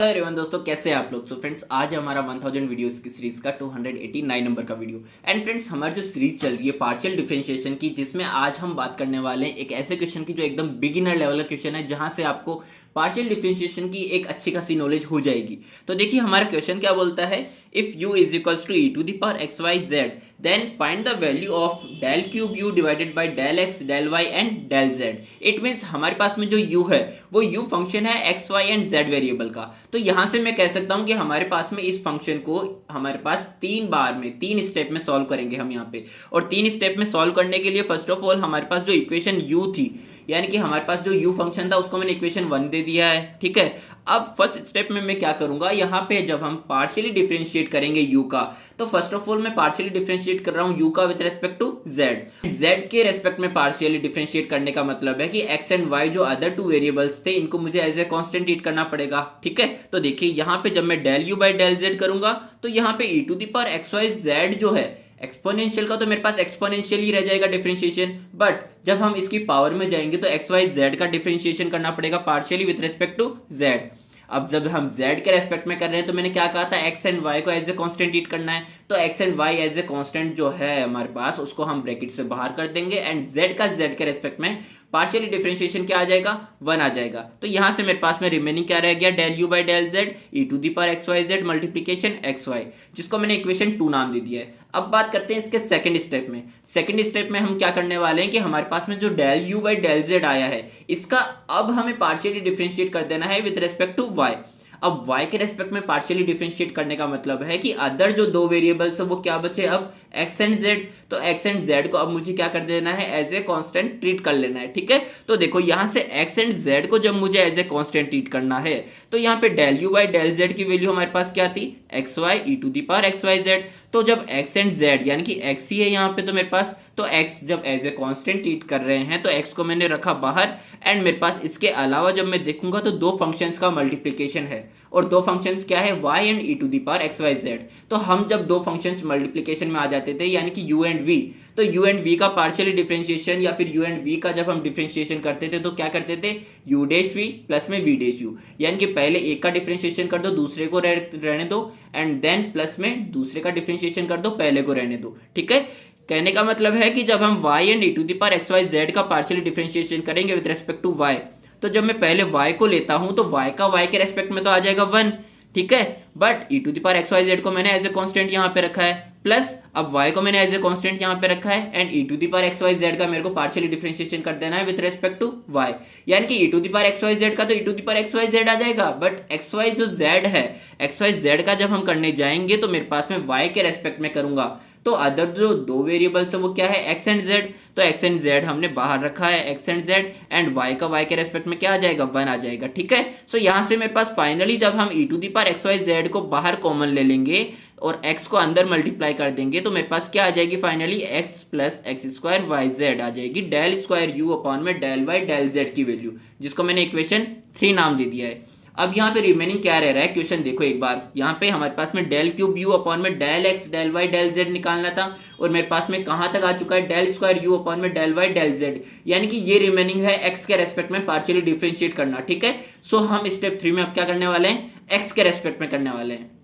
Hello everyone दोस्तों, कैसे हैं आप लोग। सो फ्रेंड्स, आज हमारा 1000 वीडियोस की सीरीज का 289 नंबर का वीडियो। एंड फ्रेंड्स, हमारी जो सीरीज चल रही है पार्शियल डिफरेंशिएशन की, जिसमें आज हम बात करने वाले हैं एक ऐसे क्वेश्चन की जो एकदम बिगिनर लेवल का क्वेश्चन है, जहां से आपको पार्शियल डिफरेंशिएशन की एक अच्छी खासी नॉलेज हो जाएगी। तो देखिए हमारा क्वेश्चन क्या बोलता है, if u is equals to e to the power x Y z, then find the value of del cube u divided by del x del y and del z. It means हमारे पास में जो u है वो u function है x y and z variable का। तो यहां से मैं कह सकता हूं कि हमारे पास में इस फंक्शन को हमारे पास 3 स्टेप में सॉल्व करेंगे हम यहाँ पे। और 3 स्टेप में सॉल्व करने के लिए फर्स्ट ऑफ ऑल हमारे पास जो इक्वेशन u थी, यानी कि हमारे पास जो u फंक्शन था उसको मैंने इक्वेशन 1 दे दिया है। ठीक है, अब फर्स्ट स्टेप में मैं क्या करूंगा, यहाँ पे जब हम पार्शियली डिफरेंशिएट करेंगे u का, तो फर्स्ट ऑफ ऑल मैं पार्शियली डिफरेंशिएट कर रहा हूं u का विद रेस्पेक्ट टू z के रेस्पेक्ट में पार्शियली डिफरेंशिएट करने का मतलब है कि x एंड y जो अदर टू वेरिएबल्स थे, इनको मुझे एज ए कांस्टेंट ट्रीट करना पड़ेगा। ठीक है, तो देखिए यहाँ पे जब मैं del u by del z करूंगा, तो यहाँ पे e to the power x Y z जो है एक्सपोनेंशियल का, तो मेरे पास एक्सपोनेंशियल ही रह जाएगा डिफरेंशिएशन। बट जब हम इसकी पावर में जाएंगे तो एक्स वाई जेड का डिफरेंशिएशन करना पड़ेगा partially with respect to z. अब जब हम z के रेस्पेक्ट में कर रहे हैं तो मैंने क्या कहा था, x एंड y को एज ए कांस्टेंट ट्रीट करना है। तो x and y as a constant जो है हमारे पास, उसको हम ब्रैकेट से बाहर कर देंगे एंड z का z के रेस्पेक्ट में पार्शियली डिफरेंशिएशन क्या आ जाएगा, 1 आ जाएगा। तो यहां से मेरे पास में रिमेनिंग क्या रह गया, del u by del z e to the power x Y z multiplication x y, जिसको मैंने इक्वेशन 2 नाम दे दिया है। अब बात करते हैं इसके सेकंड स्टेप में। सेकंड स्टेप में हम क्या करने वाले हैं कि हमारे पास में जो del u by del z आया है, इसका अब हमें पार्शियली डिफरेंशिएट कर देना है विद रेस्पेक्ट टू y। अब y के रेस्पेक्ट में पार्शियली डिफरेंशिएट करने का मतलब है कि अदर जो दो वेरिएबल्स है वो क्या बचे अब, x एंड z। तो x एंड z को अब मुझे क्या कर देना है, एज ए कांस्टेंट ट्रीट कर लेना है। ठीक है, तो देखो यहां से x एंड z को जब मुझे एज ए कांस्टेंट ट्रीट करना है, तो यहाँ पे del u by del z की वैल्यू हमारे पास क्या थी, x y e to the power x Y z. तो जब x एंड z यानी कि x ही है यहाँ पे, तो मेरे पास तो x जब एज ए कांस्टेंट ट्रीट कर रहे हैं तो x को मैंने रखा बाहर। एंड मेरे पास इसके अलावा जब मैं देखूंगा तो दो फंक्शंस का मल्टीप्लिकेशन है, और दो फंक्शंस क्या है, y and e to the power x Y z. तो हम जब दो फंक्शंस मल्टीप्लिकेशन में आ जाते थे, यानी कि u एंड v, तो u एंड v का पार्शियली डिफरेंशिएशन या फिर u एंड v का जब हम डिफरेंशिएशन करते थे तो क्या करते थे, u डैश v प्लस में v डैश u, यानी कि पहले एक का डिफरेंशिएशन कर दो, दूसरे को रहने दो, एंड देन प्लस में दूसरे का डिफरेंशिएशन कर दो, पहले को रहने दो। ठीक है, कहने का मतलब है कि जब हम y and e to the power x Y Z का पार्शियली डिफरेंशिएशन करेंगे विद रेस्पेक्ट टू y, तो जब मैं पहले y को लेता हूं तो y का y के रेस्पेक्ट में तो आ जाएगा 1। ठीक है, but e to the power x Y Z को मैंने एज ए कांस्टेंट यहाँ पे रखा है, प्लस अब y को मैंने एज ए कांस्टेंट यहाँ पे रखा है, and e to the power x Y Z का मेरे को पार्शियली डिफरेंशिएशन कर देना है विद रेस्पेक्ट टू y। यानी कि e to the power x Y Z का तो e to the power x Y Z आ जाएगा, बट एक्स वाई जो z है, एक्स वाई जेड का जब हम करने जाएंगे तो मेरे पास में y के रेस्पेक्ट में करूंगा, तो अदर जो दो वेरिएबल्स है वो क्या है, x एंड z। तो x एंड z हमने बाहर रखा है, x and z, and y का y के रेस्पेक्ट में क्या आ जाएगा, 1 आ जाएगा। ठीक है, सो यहां से मेरे पास फाइनली जब हम e to the power x Y Z को बाहर कॉमन ले लेंगे और x को अंदर मल्टीप्लाई कर देंगे, तो मेरे पास क्या आ जाएगी finally, x plus x square Y Z आ जाएगी, डेल स्क्वायर u अपॉन में डेल वाई डेल z की वैल्यू, जिसको मैंने इक्वेशन 3 नाम दे दिया है। अब यहाँ पे रिमेनिंग क्या रह रहा है, क्वेश्चन देखो एक बार, यहाँ पे हमारे पास में डेल क्यूब u अपॉन में del x del y del z निकालना था, और मेरे पास में कहां तक आ चुका है, डेल स्क्वायर u अपॉन में डेल y डेल z, यानी कि ये रिमेनिंग है x के रेस्पेक्ट में पार्शियली डिफरेंशिएट करना। ठीक है, सो हम स्टेप 3 में अब क्या करने वाले हैं, x के रेस्पेक्ट में करने वाले हैं।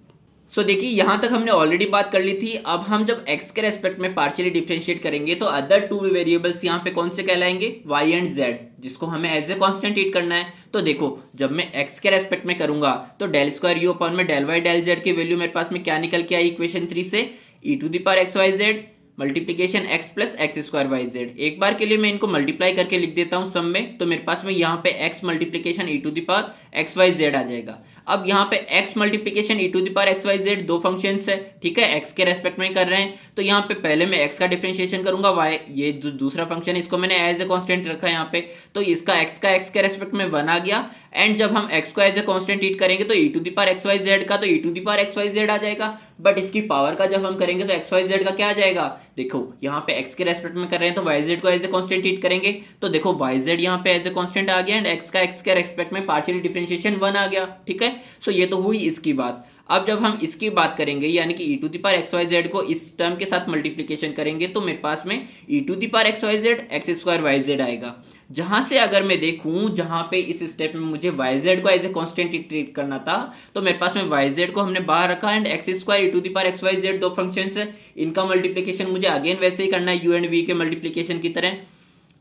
सो देखिए यहां तक हमने ऑलरेडी बात कर ली थी। अब हम जब x के रेस्पेक्ट में पार्शियली डिफरेंशिएट करेंगे तो अदर टू वेरिएबल्स यहां पे कौन से कहलाएंगे, y एंड z, जिसको हमें एज ए कांस्टेंट ट्रीट करना है। तो देखो जब मैं x के रेस्पेक्ट में करूंगा तो डेल स्क्वायर u अपॉन में डेल वाई डेल z की वैल्यू मेरे पास में क्या निकल के आई इक्वेशन 3 से, e to the power x Y z multiplication x plus x square Y z. एक बार के लिए मैं इनको मल्टीप्लाई करके लिख देता हूं सम में, तो मेरे पास में यहाँ पे x multiplication e to the power x Y Z आ जाएगा। अब यहाँ पे x multiplication e to the power x Y Z दो फंक्शंस है। ठीक है, x के रेस्पेक्ट में कर रहे हैं, तो यहाँ पे पहले मैं x का डिफरेंशिएशन करूंगा, y ये जो दूसरा फंक्शन है इसको मैंने एज ए कांस्टेंट रखा है यहाँ पे, तो इसका x के रेस्पेक्ट में 1 आ गया। एंड जब हम x को एज ए कांस्टेंट ट्रीट करेंगे तो e to the power x Y Z का तो e to the power x Y Z आ जाएगा, बट इसकी पावर का जब हम करेंगे तो एक्स वाई जेड का क्या आ जाएगा, देखो यहाँ पे x के रेस्पेक्ट में कर रहे हैं तो वाई जेड को एज ए कांस्टेंट ट्रीट करेंगे, तो देखो वाई जेड यहाँ पे एज ए कांस्टेंट आ गया, एंड x के रेस्पेक्ट में पार्शियली डिफरेंशिएशन 1 आ गया। ठीक है, सो ये तो हुई इसकी बात। अब जब हम इसकी बात करेंगे यानी कि e to the power x Y Z को इस टर्म के साथ मल्टीप्लीकेशन करेंगे तो मेरे पास में e to the power x Y z x square Y z आएगा। जहां से अगर मैं देखूं जहां पे इस स्टेप में मुझे वाई जेड को एज ए कॉन्स्टेंट ट्रीट करना था तो मेरे पास में वाई जेड को हमने बाहर रखा and x square e to the power x Y Z दो फंक्शन है, इनका मल्टीप्लीकेशन मुझे अगेन वैसे ही करना है यू एंड वी के मल्टीप्लीकेशन की तरह।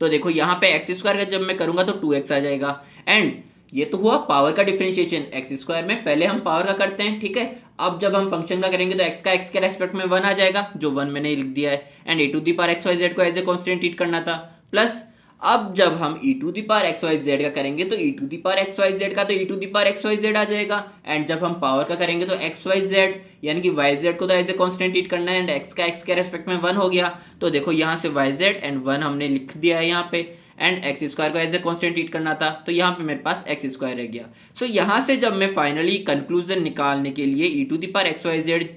तो देखो यहाँ पे एक्स स्क्वायर का जब मैं करूंगा तो 2x आ जाएगा एंड ये तो हुआ पावर का डिफरेंशिएशन एक्स स्क्वायर में, पहले हम पावर का करते हैं, ठीक है। अब जब हम फंक्शन का करेंगे तो एक्स का एक्स के रेस्पेक्ट में 1 आ जाएगा जो 1 मैंने लिख दिया है and e to the power x Y Z को एज ए कांस्टेंट ट्रीट करना था। प्लस अब जब हम e to the power x Y Z का करेंगे तो e to the power x Y Z का तो e to the power x Y Z आ जाएगा एंड जब हम पावर का करेंगे तो एक्स वाई जेड यानी कि वाई जेड को तो एज ए कांस्टेंट ट्रीट करना है एंड एक्स का एक्स के रेस्पेक्ट में 1 हो गया। तो देखो यहाँ से वाई जेड एंड 1 हमने लिख दिया है यहाँ पे एंड एक्स स्क्वायर को एज ए कांस्टेंट ट्रीट करना था तो यहाँ पे मेरे पास एक्स स्क्वायर रह गया। सो यहाँ से जब मैं फाइनली कंक्लूजन निकालने के लिए e to the power x Y z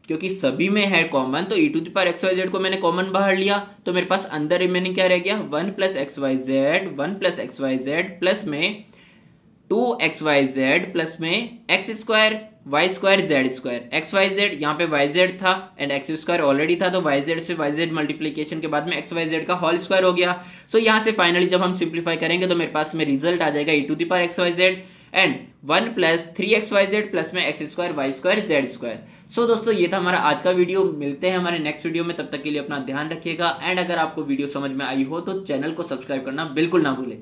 क्योंकि सभी में है कॉमन तो e to the power x Y Z को मैंने कॉमन बाहर लिया तो मेरे पास अंदर रिमेनिंग क्या रह गया 1 plus x Y z 1 plus x Y Z plus में 2 वाई जेड प्लस में x square Y square Z square x Y z, यहाँ पे वाई जेड था एंड एक्स स्क्वायर ऑलरेडी था तो वाई जेड से वाई जेड मल्टीप्लीकेशन के बाद में एक्स वाई जेड का होल स्क्वायर हो गया। सो यहाँ से फाइनली जब हम सिंप्लीफाई करेंगे तो मेरे पास में रिजल्ट आ जाएगा e to the power x Y Z and 1 plus 3 Y Z plus में x square Y square Z square. So दोस्तों ये था हमारा आज का वीडियो, मिलते हैं हमारे नेक्स्ट वीडियो में, तब तक के लिए अपना ध्यान रखिएगा एंड अगर आपको वीडियो समझ में आई हो तो चैनल को सब्सक्राइब करना बिल्कुल ना भूलें।